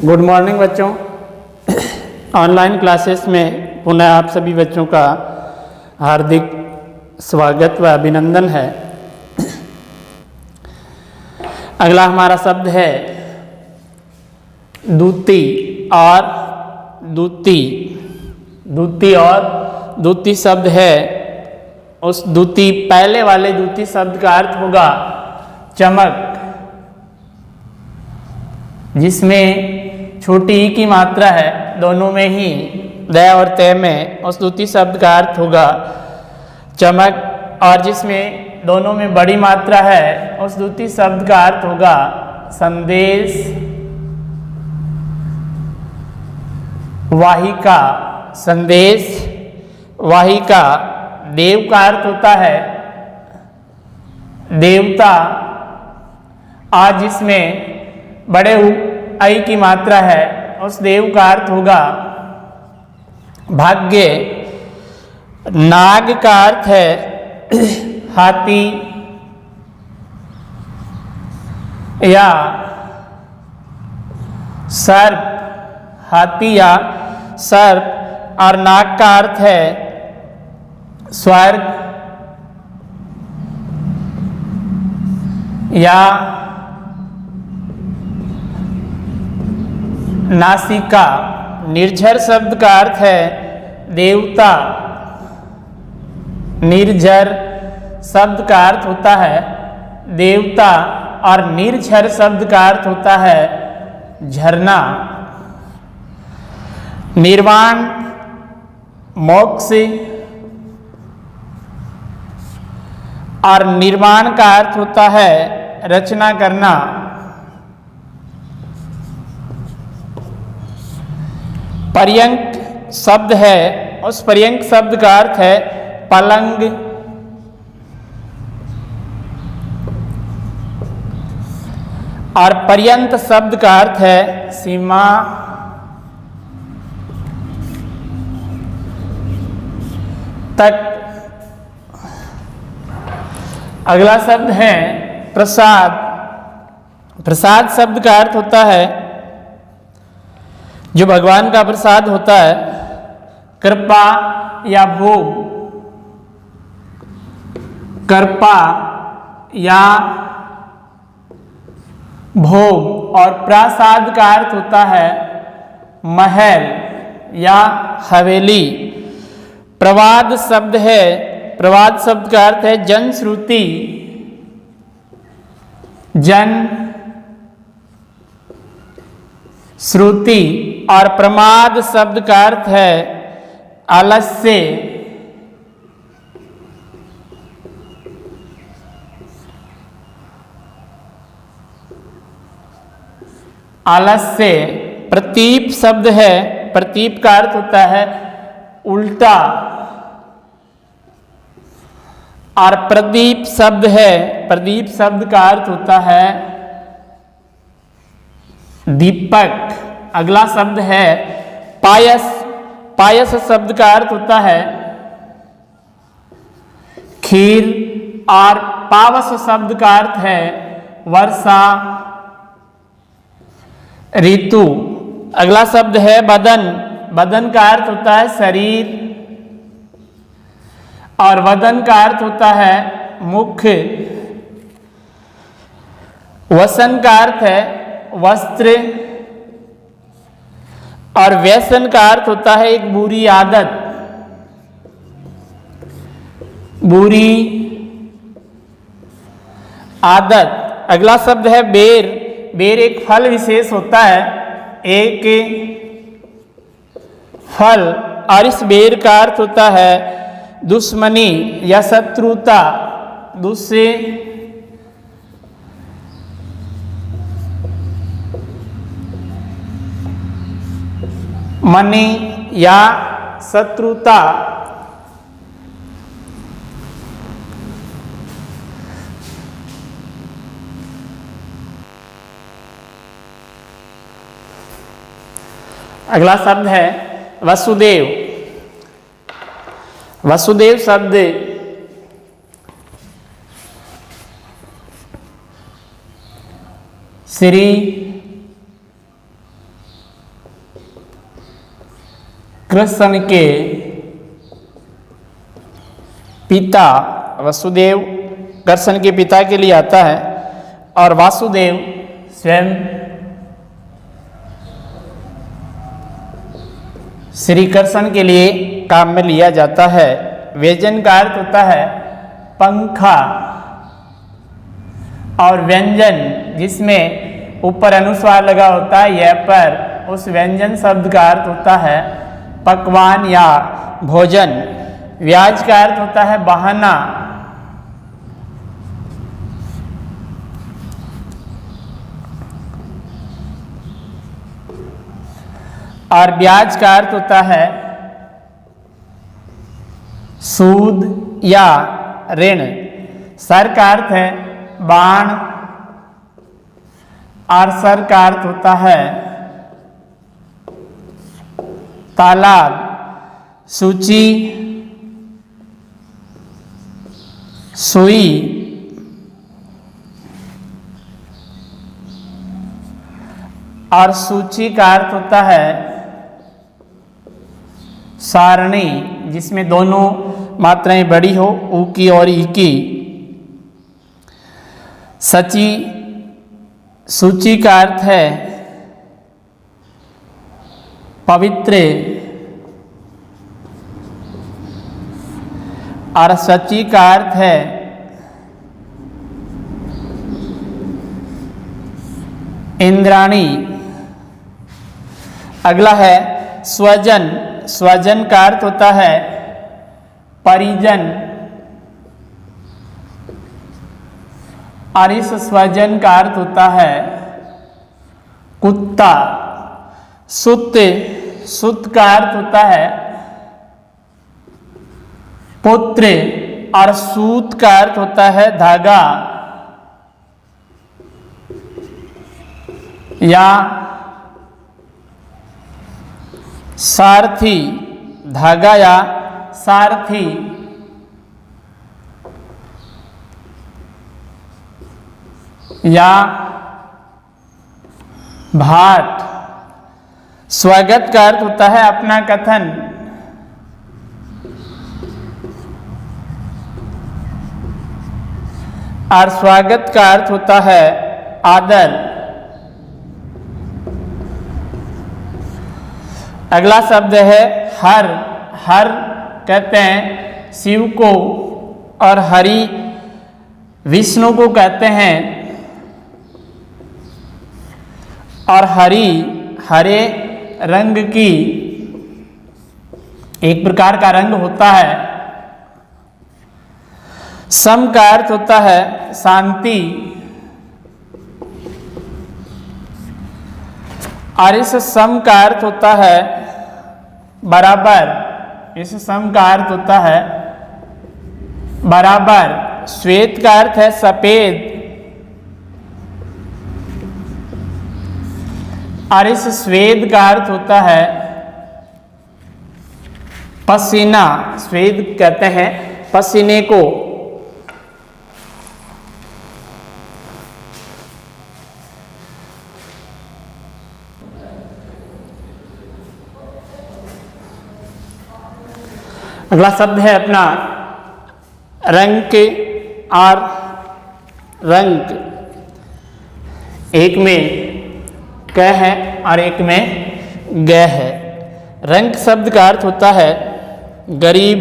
Good morning बच्चों। Online classes में पुनः आप सभी बच्चों का हार्दिक स्वागत व अभिनंदन है। अगला हमारा शब्द है दूती और दूती। दूती और दूती शब्द है। उस दूती पहले वाले दूती शब्द का अर्थ होगा चमक, जिसमें छोटी ई की मात्रा है, दोनों में ही दय और तय में उस दूती शब्द का अर्थ होगा चमक, और जिसमें दोनों में बड़ी मात्रा है उस दूती शब्द का अर्थ होगा संदेश, वाहिका। संदेश, वाहिका। देव का अर्थ होता है देवता, और जिसमें बड़े आई की मात्रा है उस देव का अर्थ होगा भाग्य। नाग का अर्थ है हाथी या सर्प, हाथी या सर्प, और नाग का अर्थ है स्वर्ग या नासिका। निर्झर शब्द का अर्थ है देवता। निर्झर शब्द का अर्थ होता है देवता, और निर्झर शब्द का अर्थ होता है झरना। निर्वाण, मोक्ष, और निर्माण का अर्थ होता है रचना करना। पर्यंक शब्द है, उस पर्यंक शब्द का अर्थ है पलंग, और पर्यंत शब्द का अर्थ है सीमा। तक। अगला शब्द है प्रसाद। प्रसाद शब्द का अर्थ होता है जो भगवान का प्रसाद होता है, कृपा या भोग। कृपा या भोग, और प्रसाद का अर्थ होता है महल या हवेली। प्रवाद शब्द है, प्रवाद शब्द का अर्थ है जनश्रुति। जन श्रुति, और प्रमाद शब्द का अर्थ है आलस्य। आलस्य। प्रतीप शब्द है, प्रतीप का अर्थ होता है उल्टा, और प्रदीप शब्द है, प्रदीप शब्द का अर्थ होता है दीपक। अगला शब्द है पायस। पायस शब्द का अर्थ होता है खीर, और पावस शब्द का अर्थ है वर्षा ऋतु। अगला शब्द है बदन। बदन का अर्थ होता है शरीर, और वदन का अर्थ होता है मुख। वसन का अर्थ है वस्त्र, और व्यसन का अर्थ होता है एक बुरी आदत। बुरी आदत। अगला शब्द है बेर। बेर एक फल विशेष होता है, एक फल, और इस बेर का अर्थ होता है दुश्मनी या शत्रुता। दूसरे मनी या शत्रुता। अगला शब्द है वसुदेव। वसुदेव शब्द श्री कृष्ण के पिता वसुदेव कृष्ण के पिता के लिए आता है और वासुदेव स्वयं श्री कृष्ण के लिए काम में लिया जाता है। व्यंजन का अर्थ होता है पंखा और व्यंजन जिसमें ऊपर अनुस्वार लगा होता है यह पर, उस व्यंजन शब्द का अर्थ होता है पकवान या भोजन। व्याज का अर्थ होता है बहाना। और ब्याज का अर्थ होता है सूद या ऋण। सर का अर्थ है बाण और सर का अर्थ होता है तालाब। सूची, सुई और सूची का अर्थ होता है सारणी जिसमें दोनों मात्राएं बड़ी हो, ऊ की और ई की। सची, सूची का अर्थ है पवित्र और सची का अर्थ है इंद्राणी। अगला है स्वजन। स्वजन का अर्थ होता है परिजन और इस स्वजन का अर्थ होता है कुत्ता। सुत, सुत का अर्थ होता है पुत्र और सूत का अर्थ होता है धागा या सारथी। धागा या सारथी। या भाट। स्वागत का अर्थ होता है अपना कथन। और स्वागत का अर्थ होता है आदर। अगला शब्द है हर। हर कहते हैं शिव को और हरि विष्णु को कहते हैं। और हरि हरे रंग की एक प्रकार का रंग होता है। सम का अर्थ होता है शांति। और इस सम का अर्थ होता है बराबर। इस सम का अर्थ होता है बराबर। श्वेत का अर्थ है सफेद। और इस श्वेत का अर्थ होता है पसीना। श्वेत कहते हैं पसीने को। अगला शब्द है अपना रंग के और रंग। एक में क है और एक में ग है। रंग शब्द का अर्थ होता है गरीब।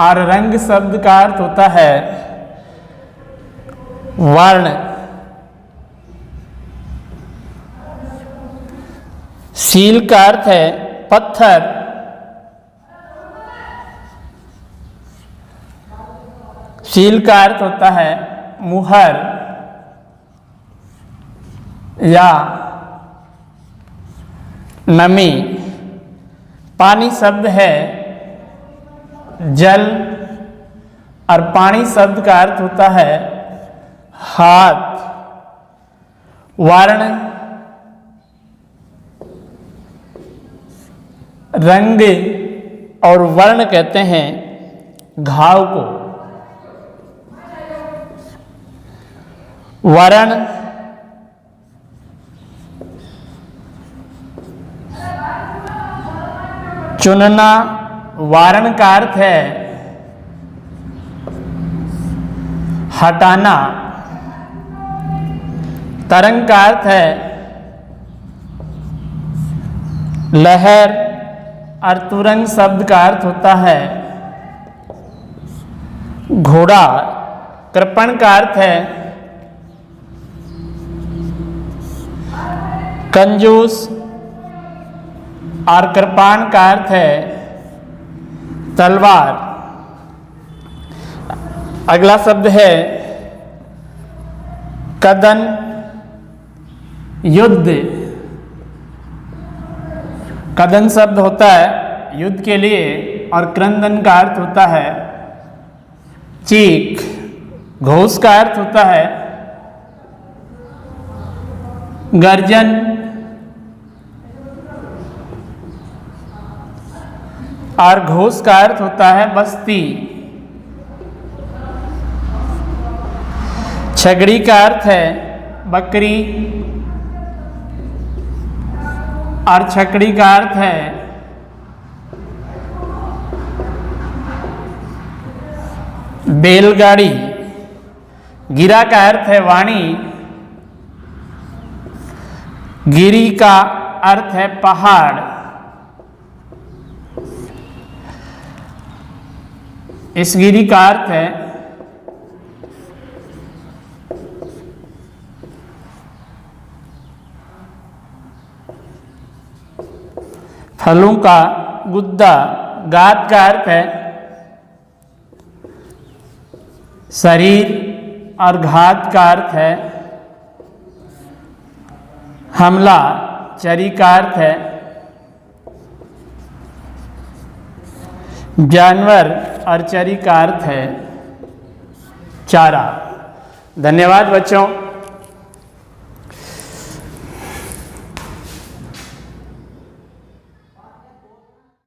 और रंग शब्द का अर्थ होता है वर्ण। सील का अर्थ है पत्थर। सील का अर्थ होता है मुहर या नमी। पानी शब्द है जल और पानी शब्द का अर्थ होता है हाथ। वर्ण रंग और वर्ण कहते हैं घाव को। वर्ण चुनना वारण का अर्थ है हटाना। तरंग का अर्थ है लहर और तुरंग शब्द का अर्थ होता है घोड़ा। कृपण का अर्थ है कंजूस और कृपाण का अर्थ है तलवार। अगला शब्द है कदन युद्ध। कदन शब्द होता है युद्ध के लिए और क्रंदन का अर्थ होता है चीख। घोष का अर्थ होता है गर्जन। और घोष का अर्थ होता है बस्ती। छगड़ी का अर्थ है बकरी और छकड़ी का अर्थ है बैलगाड़ी। गिरा का अर्थ है वाणी। गिरी का अर्थ है पहाड़। इस गिरी का अर्थ है फलों का गुद्दा। गात का अर्थ है शरीर और घात का अर्थ है हमला। चरी का अर्थ है जानवर और चरी का अर्थ है चारा। धन्यवाद बच्चों।